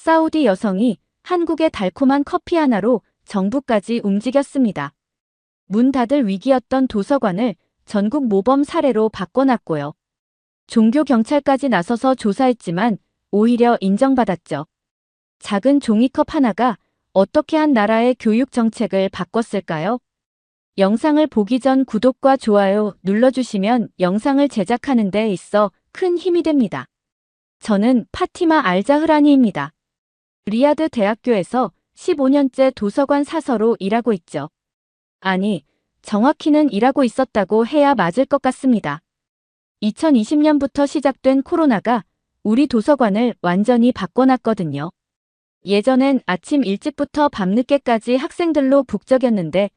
사우디 여성이 한국의 달콤한 커피 하나로 정부까지 움직였습니다. 문 닫을 위기였던 도서관을 전국 모범 사례로 바꿔놨고요. 종교 경찰까지 나서서 조사했지만 오히려 인정받았죠. 작은 종이컵 하나가 어떻게 한 나라의 교육 정책을 바꿨을까요? 영상을 보기 전 구독과 좋아요 눌러주시면 영상을 제작하는 데 있어 큰 힘이 됩니다. 저는 파티마 알자흐라니입니다. 리야드 대학교에서 15년째 도서관 사서로 일하고 있죠. 아니, 정확히는 일하고 있었다고 해야 맞을 것 같습니다. 2020년부터 시작된 코로나가 우리 도서관을 완전히 바꿔놨거든요. 예전엔 아침 일찍부터 밤늦게까지 학생들로 북적였는데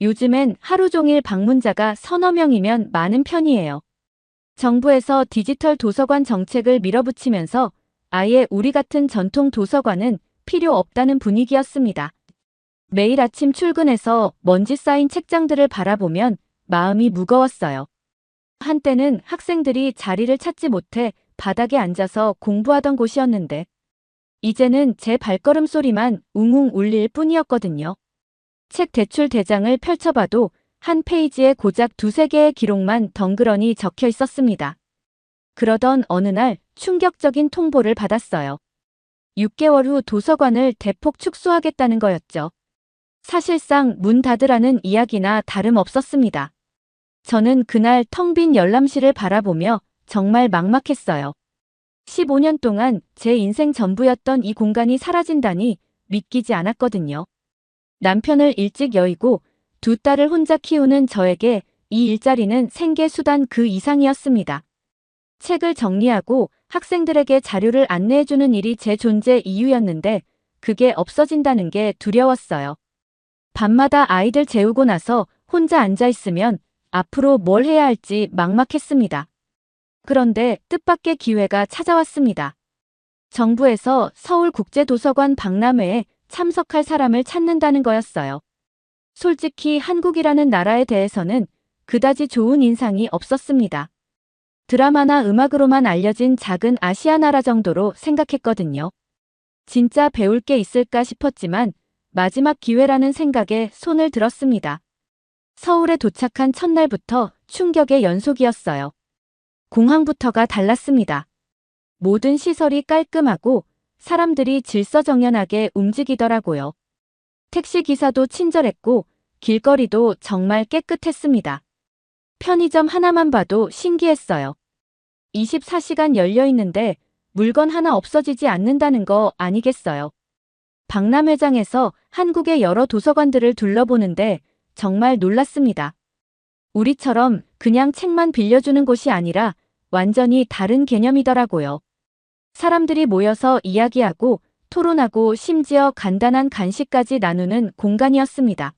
요즘엔 하루 종일 방문자가 서너 명이면 많은 편이에요. 정부에서 디지털 도서관 정책을 밀어붙이면서 아예 우리 같은 전통 도서관은 필요 없다는 분위기였습니다. 매일 아침 출근해서 먼지 쌓인 책장들을 바라보면 마음이 무거웠어요. 한때는 학생들이 자리를 찾지 못해 바닥에 앉아서 공부하던 곳이었는데 이제는 제 발걸음 소리만 웅웅 울릴 뿐이었거든요. 책 대출 대장을 펼쳐봐도 한 페이지에 고작 두세 개의 기록만 덩그러니 적혀 있었습니다. 그러던 어느 날 충격적인 통보를 받았어요. 6개월 후 도서관을 대폭 축소하겠다는 거였죠. 사실상 문 닫으라는 이야기나 다름없었습니다. 저는 그날 텅 빈 열람실을 바라보며 정말 막막했어요. 15년 동안 제 인생 전부였던 이 공간이 사라진다니 믿기지 않았거든요. 남편을 일찍 여의고 두 딸을 혼자 키우는 저에게 이 일자리는 생계 수단 그 이상이었습니다. 책을 정리하고 학생들에게 자료를 안내해주는 일이 제 존재 이유였는데 그게 없어진다는 게 두려웠어요. 밤마다 아이들 재우고 나서 혼자 앉아있으면 앞으로 뭘 해야 할지 막막했습니다. 그런데 뜻밖의 기회가 찾아왔습니다. 정부에서 서울국제도서관 박람회에 참석할 사람을 찾는다는 거였어요. 솔직히 한국이라는 나라에 대해서는 그다지 좋은 인상이 없었습니다. 드라마나 음악으로만 알려진 작은 아시아 나라 정도로 생각했거든요. 진짜 배울 게 있을까 싶었지만 마지막 기회라는 생각에 손을 들었습니다. 서울에 도착한 첫날부터 충격의 연속이었어요. 공항부터가 달랐습니다. 모든 시설이 깔끔하고 사람들이 질서정연하게 움직이더라고요. 택시기사도 친절했고 길거리도 정말 깨끗했습니다. 편의점 하나만 봐도 신기했어요. 24시간 열려 있는데 물건 하나 없어지지 않는다는 거 아니겠어요? 박람회장에서 한국의 여러 도서관들을 둘러보는데 정말 놀랐습니다. 우리처럼 그냥 책만 빌려주는 곳이 아니라 완전히 다른 개념이더라고요. 사람들이 모여서 이야기하고 토론하고 심지어 간단한 간식까지 나누는 공간이었습니다.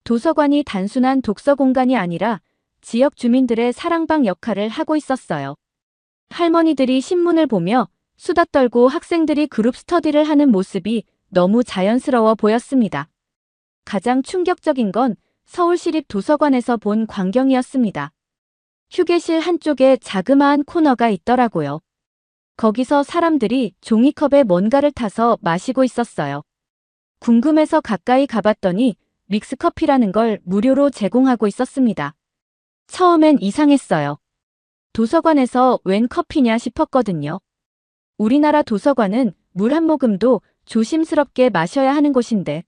도서관이 단순한 독서 공간이 아니라 지역 주민들의 사랑방 역할을 하고 있었어요. 할머니들이 신문을 보며 수다 떨고 학생들이 그룹 스터디를 하는 모습이 너무 자연스러워 보였습니다. 가장 충격적인 건 서울시립도서관에서 본 광경이었습니다. 휴게실 한쪽에 자그마한 코너가 있더라고요. 거기서 사람들이 종이컵에 뭔가를 타서 마시고 있었어요. 궁금해서 가까이 가봤더니 믹스커피라는 걸 무료로 제공하고 있었습니다. 처음엔 이상했어요. 도서관에서 웬 커피냐 싶었거든요. 우리나라 도서관은 물 한 모금도 조심스럽게 마셔야 하는 곳인데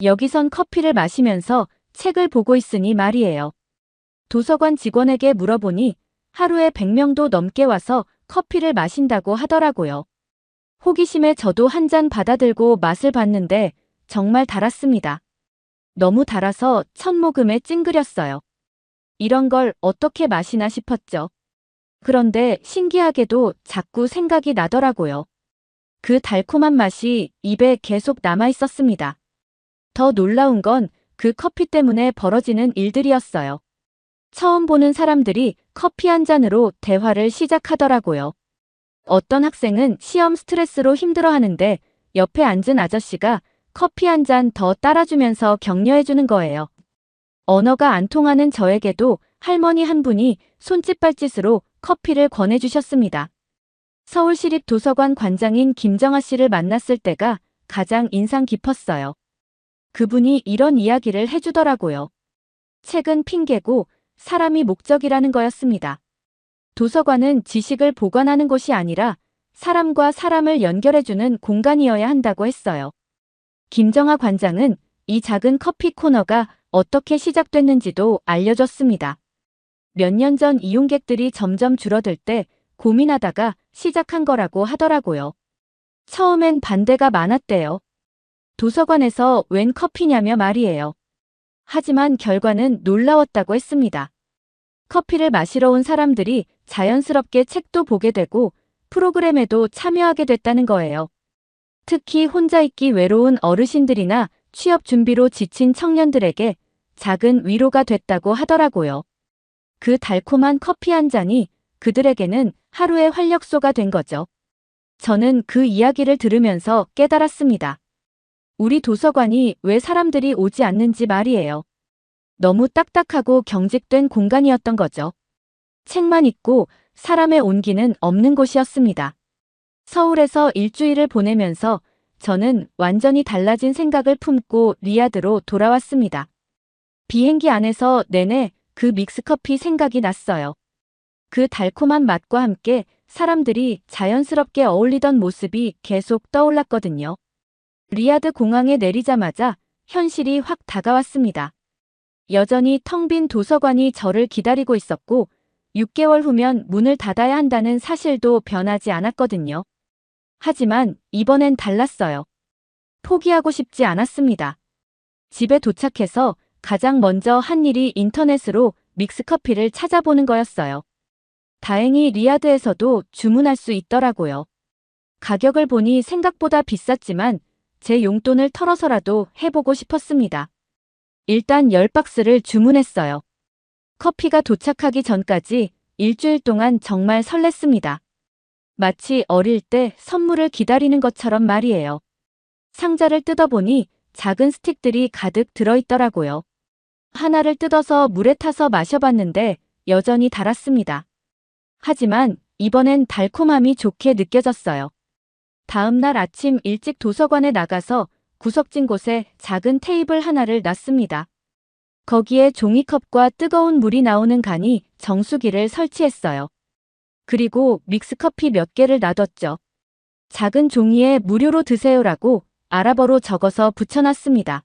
여기선 커피를 마시면서 책을 보고 있으니 말이에요. 도서관 직원에게 물어보니 하루에 100명도 넘게 와서 커피를 마신다고 하더라고요. 호기심에 저도 한 잔 받아들고 맛을 봤는데 정말 달았습니다. 너무 달아서 첫 모금에 찡그렸어요. 이런 걸 어떻게 마시나 싶었죠. 그런데 신기하게도 자꾸 생각이 나더라고요. 그 달콤한 맛이 입에 계속 남아 있었습니다. 더 놀라운 건 그 커피 때문에 벌어지는 일들이었어요. 처음 보는 사람들이 커피 한 잔으로 대화를 시작하더라고요. 어떤 학생은 시험 스트레스로 힘들어하는데 옆에 앉은 아저씨가 커피 한 잔 더 따라주면서 격려해주는 거예요. 언어가 안 통하는 저에게도 할머니 한 분이 손짓발짓으로 커피를 권해주셨습니다. 서울시립도서관 관장인 김정아 씨를 만났을 때가 가장 인상 깊었어요. 그분이 이런 이야기를 해주더라고요. 책은 핑계고 사람이 목적이라는 거였습니다. 도서관은 지식을 보관하는 곳이 아니라 사람과 사람을 연결해주는 공간이어야 한다고 했어요. 김정아 관장은 이 작은 커피 코너가 어떻게 시작됐는지도 알려줬습니다. 몇 년 전 이용객들이 점점 줄어들 때 고민하다가 시작한 거라고 하더라고요. 처음엔 반대가 많았대요. 도서관에서 웬 커피냐며 말이에요. 하지만 결과는 놀라웠다고 했습니다. 커피를 마시러 온 사람들이 자연스럽게 책도 보게 되고 프로그램에도 참여하게 됐다는 거예요. 특히 혼자 있기 외로운 어르신들이나 취업 준비로 지친 청년들에게 작은 위로가 됐다고 하더라고요. 그 달콤한 커피 한 잔이 그들에게는 하루의 활력소가 된 거죠. 저는 그 이야기를 들으면서 깨달았습니다. 우리 도서관이 왜 사람들이 오지 않는지 말이에요. 너무 딱딱하고 경직된 공간이었던 거죠. 책만 있고 사람의 온기는 없는 곳이었습니다. 서울에서 일주일을 보내면서 저는 완전히 달라진 생각을 품고 리야드로 돌아왔습니다. 비행기 안에서 내내 그 믹스커피 생각이 났어요. 그 달콤한 맛과 함께 사람들이 자연스럽게 어울리던 모습이 계속 떠올랐거든요. 리야드 공항에 내리자마자 현실이 확 다가왔습니다. 여전히 텅 빈 도서관이 저를 기다리고 있었고 6개월 후면 문을 닫아야 한다는 사실도 변하지 않았거든요. 하지만 이번엔 달랐어요. 포기하고 싶지 않았습니다. 집에 도착해서 가장 먼저 한 일이 인터넷으로 믹스커피를 찾아보는 거였어요. 다행히 리야드에서도 주문할 수 있더라고요. 가격을 보니 생각보다 비쌌지만 제 용돈을 털어서라도 해보고 싶었습니다. 일단 10박스를 주문했어요. 커피가 도착하기 전까지 일주일 동안 정말 설렜습니다. 마치 어릴 때 선물을 기다리는 것처럼 말이에요. 상자를 뜯어보니 작은 스틱들이 가득 들어있더라고요. 하나를 뜯어서 물에 타서 마셔봤는데 여전히 달았습니다. 하지만 이번엔 달콤함이 좋게 느껴졌어요. 다음 날 아침 일찍 도서관에 나가서 구석진 곳에 작은 테이블 하나를 놨습니다. 거기에 종이컵과 뜨거운 물이 나오는 간이 정수기를 설치했어요. 그리고 믹스커피 몇 개를 놔뒀죠. 작은 종이에 무료로 드세요라고 아랍어로 적어서 붙여놨습니다.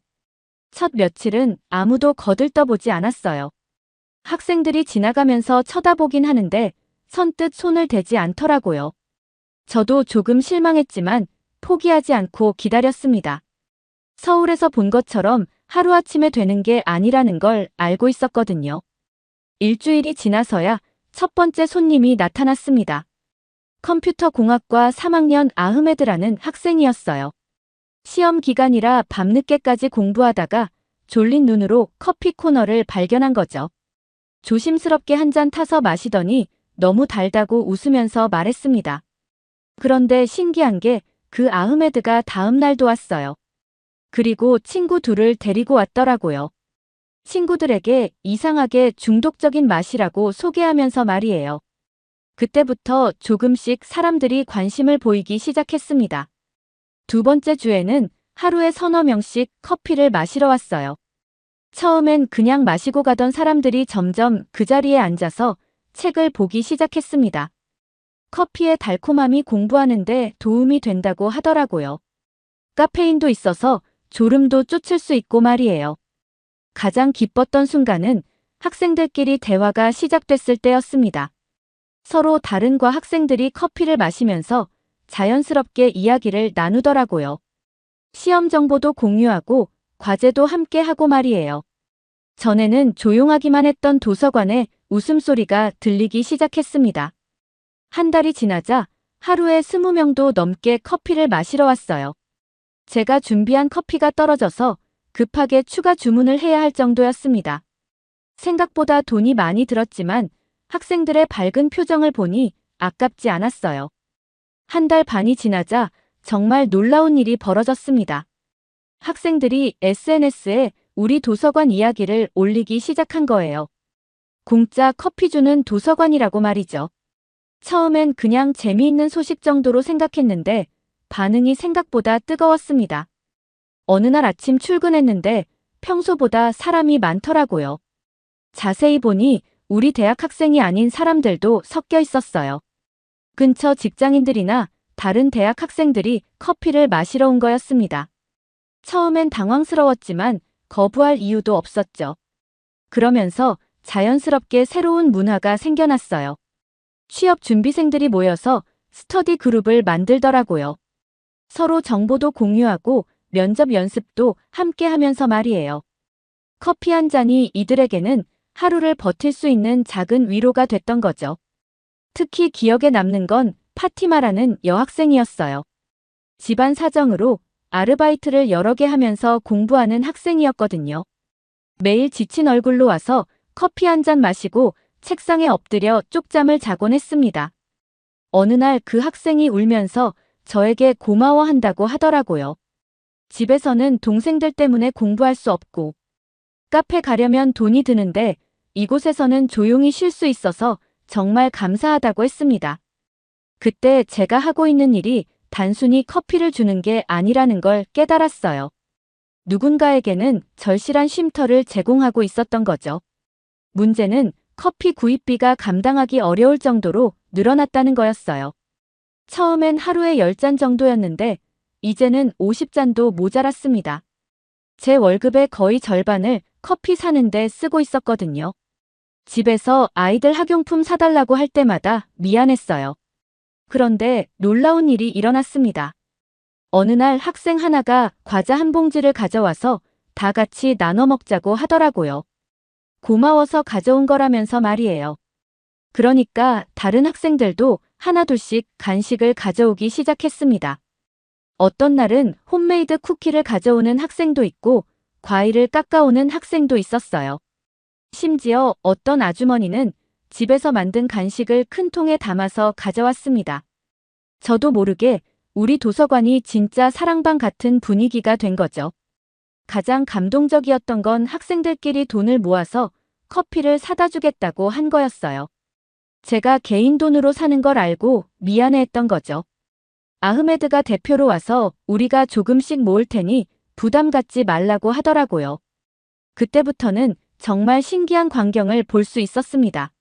첫 며칠은 아무도 거들떠보지 않았어요. 학생들이 지나가면서 쳐다보긴 하는데 선뜻 손을 대지 않더라고요. 저도 조금 실망했지만 포기하지 않고 기다렸습니다. 서울에서 본 것처럼 하루아침에 되는 게 아니라는 걸 알고 있었거든요. 일주일이 지나서야 첫 번째 손님이 나타났습니다. 컴퓨터 공학과 3학년 아흐메드라는 학생이었어요. 시험 기간이라 밤늦게까지 공부하다가 졸린 눈으로 커피 코너를 발견한 거죠. 조심스럽게 한 잔 타서 마시더니 너무 달다고 웃으면서 말했습니다. 그런데 신기한 게 그 아흐메드가 다음 날도 왔어요. 그리고 친구 둘을 데리고 왔더라고요. 친구들에게 이상하게 중독적인 맛이라고 소개하면서 말이에요. 그때부터 조금씩 사람들이 관심을 보이기 시작했습니다. 두 번째 주에는 하루에 서너 명씩 커피를 마시러 왔어요. 처음엔 그냥 마시고 가던 사람들이 점점 그 자리에 앉아서 책을 보기 시작했습니다. 커피의 달콤함이 공부하는데 도움이 된다고 하더라고요. 카페인도 있어서 졸음도 쫓을 수 있고 말이에요. 가장 기뻤던 순간은 학생들끼리 대화가 시작됐을 때였습니다. 서로 다른 과 학생들이 커피를 마시면서 자연스럽게 이야기를 나누더라고요. 시험 정보도 공유하고 과제도 함께 하고 말이에요. 전에는 조용하기만 했던 도서관에 웃음소리가 들리기 시작했습니다. 한 달이 지나자 하루에 20명도 넘게 커피를 마시러 왔어요. 제가 준비한 커피가 떨어져서 급하게 추가 주문을 해야 할 정도였습니다. 생각보다 돈이 많이 들었지만 학생들의 밝은 표정을 보니 아깝지 않았어요. 한 달 반이 지나자 정말 놀라운 일이 벌어졌습니다. 학생들이 SNS에 우리 도서관 이야기를 올리기 시작한 거예요. 공짜 커피 주는 도서관이라고 말이죠. 처음엔 그냥 재미있는 소식 정도로 생각했는데 반응이 생각보다 뜨거웠습니다. 어느 날 아침 출근했는데 평소보다 사람이 많더라고요. 자세히 보니 우리 대학 학생이 아닌 사람들도 섞여 있었어요. 근처 직장인들이나 다른 대학 학생들이 커피를 마시러 온 거였습니다. 처음엔 당황스러웠지만 거부할 이유도 없었죠. 그러면서 자연스럽게 새로운 문화가 생겨났어요. 취업 준비생들이 모여서 스터디 그룹을 만들더라고요. 서로 정보도 공유하고 면접 연습도 함께 하면서 말이에요. 커피 한 잔이 이들에게는 하루를 버틸 수 있는 작은 위로가 됐던 거죠. 특히 기억에 남는 건 파티마라는 여학생이었어요. 집안 사정으로 아르바이트를 여러 개 하면서 공부하는 학생이었거든요. 매일 지친 얼굴로 와서 커피 한 잔 마시고 책상에 엎드려 쪽잠을 자곤 했습니다. 어느 날 그 학생이 울면서 저에게 고마워한다고 하더라고요. 집에서는 동생들 때문에 공부할 수 없고 카페 가려면 돈이 드는데 이곳에서는 조용히 쉴 수 있어서 정말 감사하다고 했습니다. 그때 제가 하고 있는 일이 단순히 커피를 주는 게 아니라는 걸 깨달았어요. 누군가에게는 절실한 쉼터를 제공하고 있었던 거죠. 문제는 커피 구입비가 감당하기 어려울 정도로 늘어났다는 거였어요. 처음엔 하루에 10잔 정도였는데 이제는 50잔도 모자랐습니다. 제 월급의 거의 절반을 커피 사는데 쓰고 있었거든요. 집에서 아이들 학용품 사달라고 할 때마다 미안했어요. 그런데 놀라운 일이 일어났습니다. 어느 날 학생 하나가 과자 한 봉지를 가져와서 다 같이 나눠 먹자고 하더라고요. 고마워서 가져온 거라면서 말이에요. 그러니까 다른 학생들도 하나둘씩 간식을 가져오기 시작했습니다. 어떤 날은 홈메이드 쿠키를 가져오는 학생도 있고 과일을 깎아오는 학생도 있었어요. 심지어 어떤 아주머니는 집에서 만든 간식을 큰 통에 담아서 가져왔습니다. 저도 모르게 우리 도서관이 진짜 사랑방 같은 분위기가 된 거죠. 가장 감동적이었던 건 학생들끼리 돈을 모아서 커피를 사다 주겠다고 한 거였어요. 제가 개인 돈으로 사는 걸 알고 미안해했던 거죠. 아흐메드가 대표로 와서 우리가 조금씩 모을 테니 부담 갖지 말라고 하더라고요. 그때부터는 정말 신기한 광경을 볼 수 있었습니다.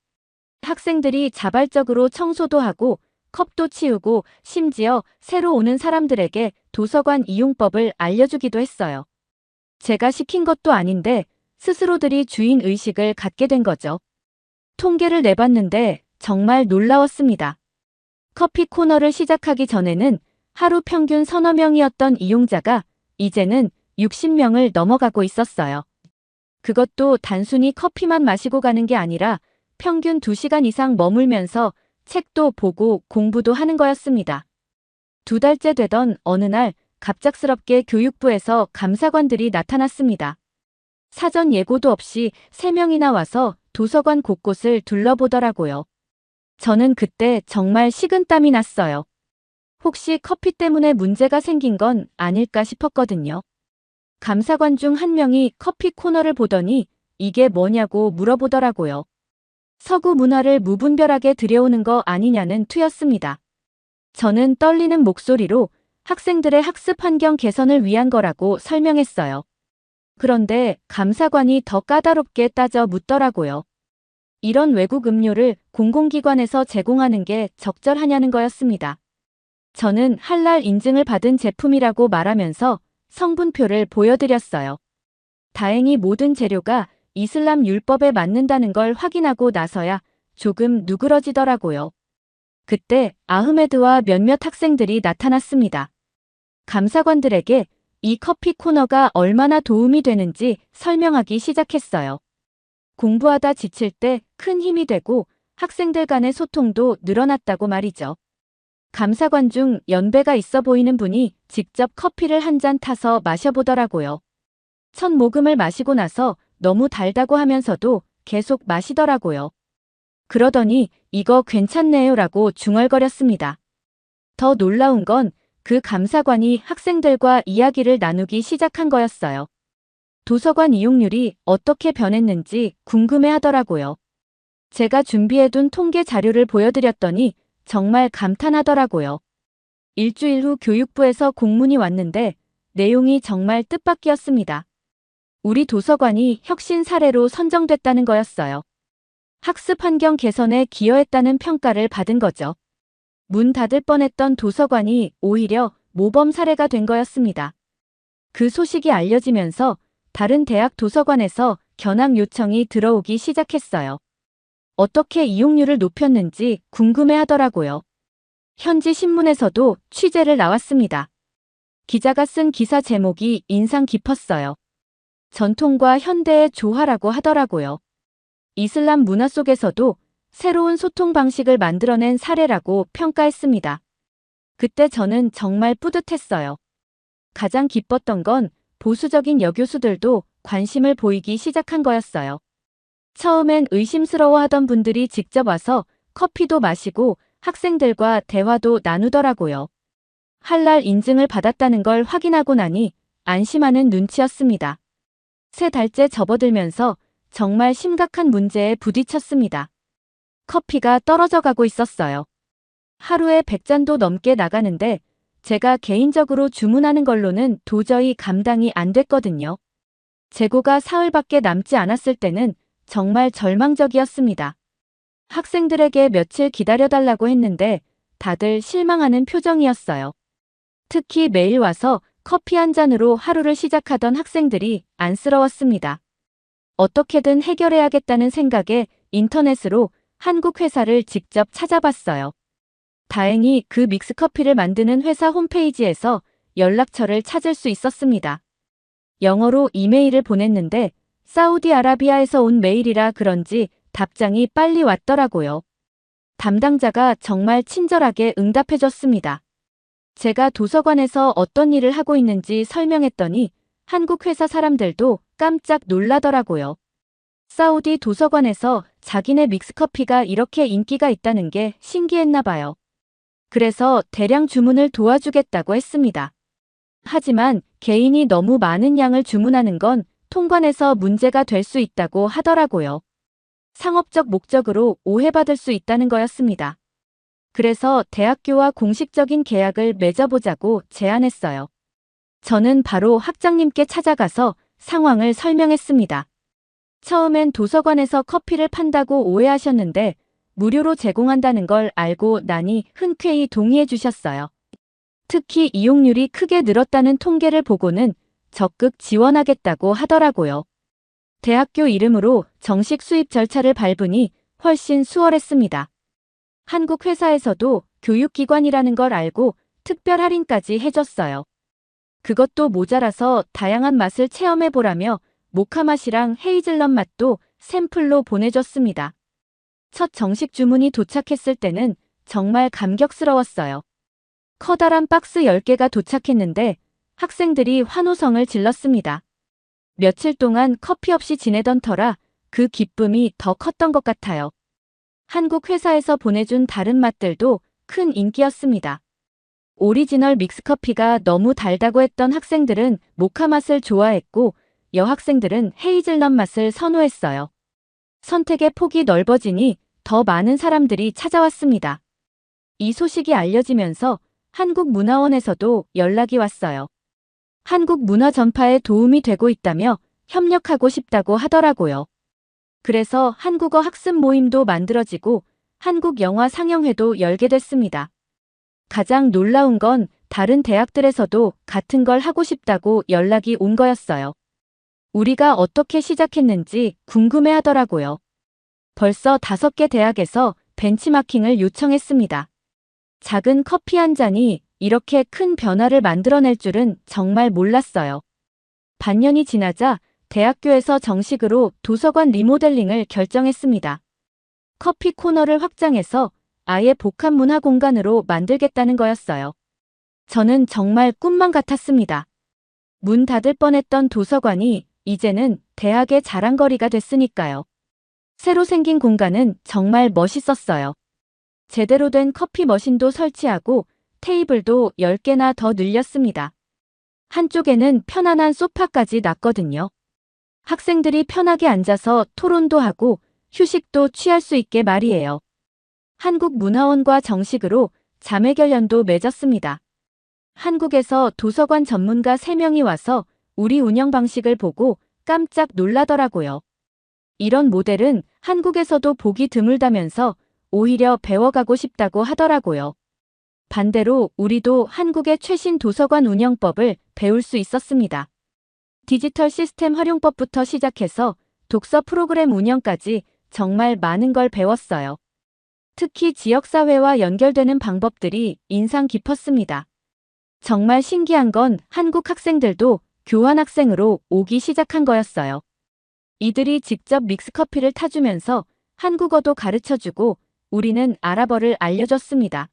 학생들이 자발적으로 청소도 하고 컵도 치우고 심지어 새로 오는 사람들에게 도서관 이용법을 알려주기도 했어요. 제가 시킨 것도 아닌데 스스로들이 주인 의식을 갖게 된 거죠. 통계를 내봤는데 정말 놀라웠습니다. 커피 코너를 시작하기 전에는 하루 평균 서너 명이었던 이용자가 이제는 60명을 넘어가고 있었어요. 그것도 단순히 커피만 마시고 가는 게 아니라 평균 2시간 이상 머물면서 책도 보고 공부도 하는 거였습니다. 2달째 되던 어느 날 갑작스럽게 교육부에서 감사관들이 나타났습니다. 사전 예고도 없이 3명이나 와서 도서관 곳곳을 둘러보더라고요. 저는 그때 정말 식은땀이 났어요. 혹시 커피 때문에 문제가 생긴 건 아닐까 싶었거든요. 감사관 중 한 명이 커피 코너를 보더니 이게 뭐냐고 물어보더라고요. 서구 문화를 무분별하게 들여오는 거 아니냐는 투였습니다. 저는 떨리는 목소리로 학생들의 학습 환경 개선을 위한 거라고 설명했어요. 그런데 감사관이 더 까다롭게 따져 묻더라고요. 이런 외국 음료를 공공기관에서 제공하는 게 적절하냐는 거였습니다. 저는 할랄 인증을 받은 제품이라고 말하면서 성분표를 보여드렸어요. 다행히 모든 재료가 이슬람 율법에 맞는다는 걸 확인하고 나서야 조금 누그러지더라고요. 그때 아흐메드와 몇몇 학생들이 나타났습니다. 감사관들에게 이 커피 코너가 얼마나 도움이 되는지 설명하기 시작했어요. 공부하다 지칠 때 큰 힘이 되고 학생들 간의 소통도 늘어났다고 말이죠. 감사관 중 연배가 있어 보이는 분이 직접 커피를 한 잔 타서 마셔보더라고요. 첫 모금을 마시고 나서 너무 달다고 하면서도 계속 마시더라고요. 그러더니 이거 괜찮네요라고 중얼거렸습니다. 더 놀라운 건 그 감사관이 학생들과 이야기를 나누기 시작한 거였어요. 도서관 이용률이 어떻게 변했는지 궁금해하더라고요. 제가 준비해둔 통계 자료를 보여드렸더니 정말 감탄하더라고요. 일주일 후 교육부에서 공문이 왔는데 내용이 정말 뜻밖이었습니다. 우리 도서관이 혁신 사례로 선정됐다는 거였어요. 학습 환경 개선에 기여했다는 평가를 받은 거죠. 문 닫을 뻔했던 도서관이 오히려 모범 사례가 된 거였습니다. 그 소식이 알려지면서 다른 대학 도서관에서 견학 요청이 들어오기 시작했어요. 어떻게 이용률을 높였는지 궁금해하더라고요. 현지 신문에서도 취재를 나왔습니다. 기자가 쓴 기사 제목이 인상 깊었어요. 전통과 현대의 조화라고 하더라고요. 이슬람 문화 속에서도 새로운 소통 방식을 만들어낸 사례라고 평가했습니다. 그때 저는 정말 뿌듯했어요. 가장 기뻤던 건 보수적인 여교수들도 관심을 보이기 시작한 거였어요. 처음엔 의심스러워하던 분들이 직접 와서 커피도 마시고 학생들과 대화도 나누더라고요. 할랄 인증을 받았다는 걸 확인하고 나니 안심하는 눈치였습니다. 3달째 접어들면서 정말 심각한 문제에 부딪혔습니다. 커피가 떨어져 가고 있었어요. 하루에 100잔도 넘게 나가는데 제가 개인적으로 주문하는 걸로는 도저히 감당이 안 됐거든요. 재고가 사흘밖에 남지 않았을 때는 정말 절망적이었습니다. 학생들에게 며칠 기다려달라고 했는데 다들 실망하는 표정이었어요. 특히 매일 와서 커피 한 잔으로 하루를 시작하던 학생들이 안쓰러웠습니다. 어떻게든 해결해야겠다는 생각에 인터넷으로 한국 회사를 직접 찾아봤어요. 다행히 그 믹스커피를 만드는 회사 홈페이지에서 연락처를 찾을 수 있었습니다. 영어로 이메일을 보냈는데 사우디아라비아에서 온 메일이라 그런지 답장이 빨리 왔더라고요. 담당자가 정말 친절하게 응답해줬습니다. 제가 도서관에서 어떤 일을 하고 있는지 설명했더니 한국 회사 사람들도 깜짝 놀라더라고요. 사우디 도서관에서 자기네 믹스커피가 이렇게 인기가 있다는 게 신기했나 봐요. 그래서 대량 주문을 도와주겠다고 했습니다. 하지만 개인이 너무 많은 양을 주문하는 건 통관에서 문제가 될 수 있다고 하더라고요. 상업적 목적으로 오해받을 수 있다는 거였습니다. 그래서 대학교와 공식적인 계약을 맺어보자고 제안했어요. 저는 바로 학장님께 찾아가서 상황을 설명했습니다. 처음엔 도서관에서 커피를 판다고 오해하셨는데 무료로 제공한다는 걸 알고 나니 흔쾌히 동의해 주셨어요. 특히 이용률이 크게 늘었다는 통계를 보고는 적극 지원하겠다고 하더라고요. 대학교 이름으로 정식 수입 절차를 밟으니 훨씬 수월했습니다. 한국 회사에서도 교육기관이라는 걸 알고 특별 할인까지 해줬어요. 그것도 모자라서 다양한 맛을 체험해보라며 모카 맛이랑 헤이즐넛 맛도 샘플로 보내줬습니다. 첫 정식 주문이 도착했을 때는 정말 감격스러웠어요. 커다란 박스 10개가 도착했는데 학생들이 환호성을 질렀습니다. 며칠 동안 커피 없이 지내던 터라 그 기쁨이 더 컸던 것 같아요. 한국 회사에서 보내준 다른 맛들도 큰 인기였습니다. 오리지널 믹스커피가 너무 달다고 했던 학생들은 모카 맛을 좋아했고 여학생들은 헤이즐넛 맛을 선호했어요. 선택의 폭이 넓어지니 더 많은 사람들이 찾아왔습니다. 이 소식이 알려지면서 한국문화원에서도 연락이 왔어요. 한국 문화 전파에 도움이 되고 있다며 협력하고 싶다고 하더라고요. 그래서 한국어 학습 모임도 만들어지고 한국 영화 상영회도 열게 됐습니다. 가장 놀라운 건 다른 대학들에서도 같은 걸 하고 싶다고 연락이 온 거였어요. 우리가 어떻게 시작했는지 궁금해하더라고요. 벌써 5개 대학에서 벤치마킹을 요청했습니다. 작은 커피 한 잔이 이렇게 큰 변화를 만들어낼 줄은 정말 몰랐어요. 반년이 지나자 대학교에서 정식으로 도서관 리모델링을 결정했습니다. 커피 코너를 확장해서 아예 복합 문화 공간으로 만들겠다는 거였어요. 저는 정말 꿈만 같았습니다. 문 닫을 뻔했던 도서관이 이제는 대학의 자랑거리가 됐으니까요. 새로 생긴 공간은 정말 멋있었어요. 제대로 된 커피 머신도 설치하고 테이블도 10개나 더 늘렸습니다. 한쪽에는 편안한 소파까지 놨거든요. 학생들이 편하게 앉아서 토론도 하고 휴식도 취할 수 있게 말이에요. 한국문화원과 정식으로 자매결연도 맺었습니다. 한국에서 도서관 전문가 3명이 와서 우리 운영 방식을 보고 깜짝 놀라더라고요. 이런 모델은 한국에서도 보기 드물다면서 오히려 배워가고 싶다고 하더라고요. 반대로 우리도 한국의 최신 도서관 운영법을 배울 수 있었습니다. 디지털 시스템 활용법부터 시작해서 독서 프로그램 운영까지 정말 많은 걸 배웠어요. 특히 지역사회와 연결되는 방법들이 인상 깊었습니다. 정말 신기한 건 한국 학생들도 교환학생으로 오기 시작한 거였어요. 이들이 직접 믹스커피를 타주면서 한국어도 가르쳐주고 우리는 아랍어를 알려줬습니다.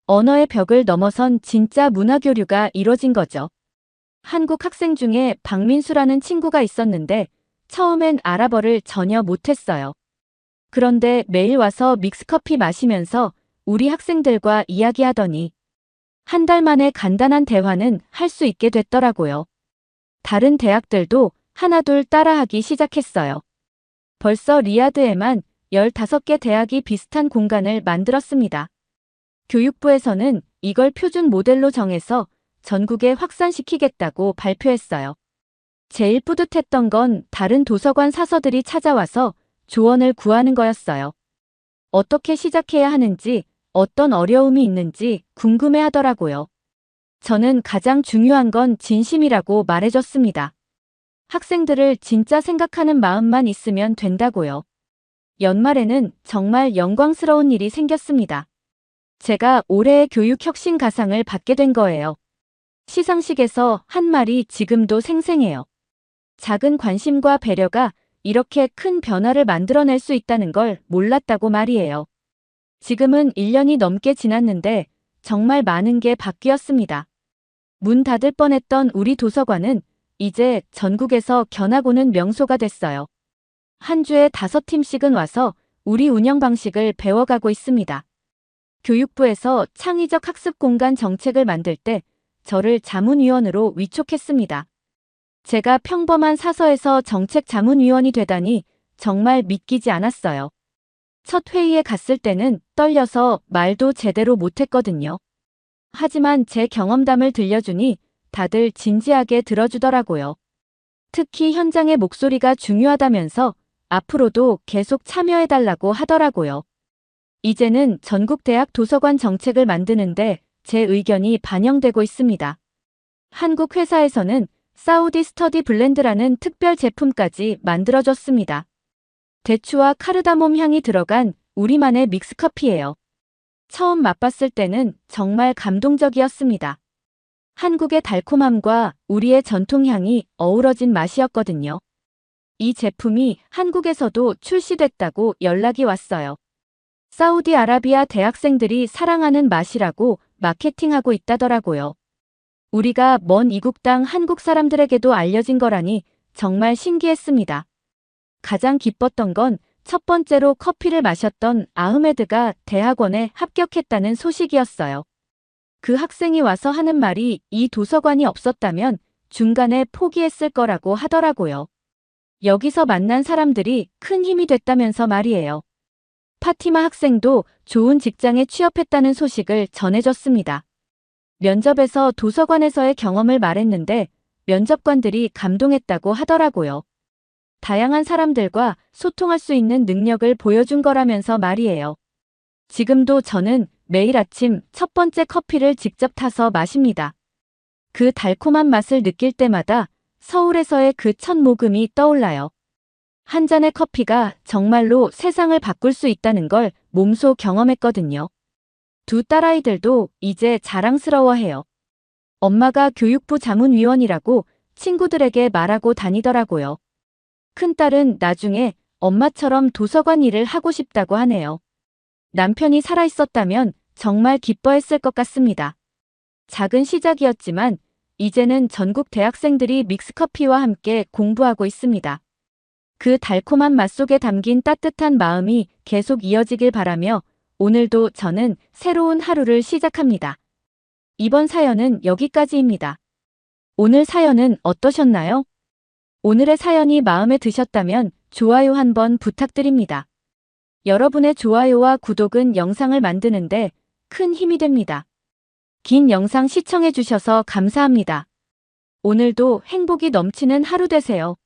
언어의 벽을 넘어선 진짜 문화교류가 이뤄진 거죠. 한국 학생 중에 박민수라는 친구가 있었는데 처음엔 아랍어를 전혀 못했어요. 그런데 매일 와서 믹스커피 마시면서 우리 학생들과 이야기하더니 한 달 만에 간단한 대화는 할 수 있게 됐더라고요. 다른 대학들도 하나둘 따라하기 시작했어요. 벌써 리야드에만 15개 대학이 비슷한 공간을 만들었습니다. 교육부에서는 이걸 표준 모델로 정해서 전국에 확산시키겠다고 발표했어요. 제일 뿌듯했던 건 다른 도서관 사서들이 찾아와서 조언을 구하는 거였어요. 어떻게 시작해야 하는지, 어떤 어려움이 있는지 궁금해 하더라고요. 저는 가장 중요한 건 진심이라고 말해줬습니다. 학생들을 진짜 생각하는 마음만 있으면 된다고요. 연말에는 정말 영광스러운 일이 생겼습니다. 제가 올해의 교육혁신가상을 받게 된 거예요. 시상식에서 한 말이 지금도 생생해요. 작은 관심과 배려가 이렇게 큰 변화를 만들어낼 수 있다는 걸 몰랐다고 말이에요. 지금은 1년이 넘게 지났는데 정말 많은 게 바뀌었습니다. 문 닫을 뻔했던 우리 도서관은 이제 전국에서 견학 오는 명소가 됐어요. 한 주에 5팀씩은 와서 우리 운영 방식을 배워가고 있습니다. 교육부에서 창의적 학습 공간 정책을 만들 때 저를 자문위원으로 위촉했습니다. 제가 평범한 사서에서 정책 자문위원이 되다니 정말 믿기지 않았어요. 첫 회의에 갔을 때는 떨려서 말도 제대로 못했거든요. 하지만 제 경험담을 들려주니 다들 진지하게 들어주더라고요. 특히 현장의 목소리가 중요하다면서 앞으로도 계속 참여해달라고 하더라고요. 이제는 전국 대학 도서관 정책을 만드는데 제 의견이 반영되고 있습니다. 한국 회사에서는 사우디 스터디 블렌드라는 특별 제품까지 만들어줬습니다. 대추와 카르다몬 향이 들어간 우리만의 믹스커피예요. 처음 맛봤을 때는 정말 감동적이었습니다. 한국의 달콤함과 우리의 전통향이 어우러진 맛이었거든요. 이 제품이 한국에서도 출시됐다고 연락이 왔어요. 사우디아라비아 대학생들이 사랑하는 맛이라고 마케팅하고 있다더라고요. 우리가 먼 이국 땅 한국 사람들에게도 알려진 거라니 정말 신기했습니다. 가장 기뻤던 건 첫 번째로 커피를 마셨던 아흐메드가 대학원에 합격했다는 소식이었어요. 그 학생이 와서 하는 말이 이 도서관이 없었다면 중간에 포기했을 거라고 하더라고요. 여기서 만난 사람들이 큰 힘이 됐다면서 말이에요. 파티마 학생도 좋은 직장에 취업했다는 소식을 전해줬습니다. 면접에서 도서관에서의 경험을 말했는데 면접관들이 감동했다고 하더라고요. 다양한 사람들과 소통할 수 있는 능력을 보여준 거라면서 말이에요. 지금도 저는 매일 아침 첫 번째 커피를 직접 타서 마십니다. 그 달콤한 맛을 느낄 때마다 서울에서의 그 첫 모금이 떠올라요. 한 잔의 커피가 정말로 세상을 바꿀 수 있다는 걸 몸소 경험했거든요. 두 딸아이들도 이제 자랑스러워해요. 엄마가 교육부 자문위원이라고 친구들에게 말하고 다니더라고요. 큰딸은 나중에 엄마처럼 도서관 일을 하고 싶다고 하네요. 남편이 살아있었다면 정말 기뻐했을 것 같습니다. 작은 시작이었지만 이제는 전국 대학생들이 믹스커피와 함께 공부하고 있습니다. 그 달콤한 맛 속에 담긴 따뜻한 마음이 계속 이어지길 바라며 오늘도 저는 새로운 하루를 시작합니다. 이번 사연은 여기까지입니다. 오늘 사연은 어떠셨나요? 오늘의 사연이 마음에 드셨다면 좋아요 한번 부탁드립니다. 여러분의 좋아요와 구독은 영상을 만드는데 큰 힘이 됩니다. 긴 영상 시청해주셔서 감사합니다. 오늘도 행복이 넘치는 하루 되세요.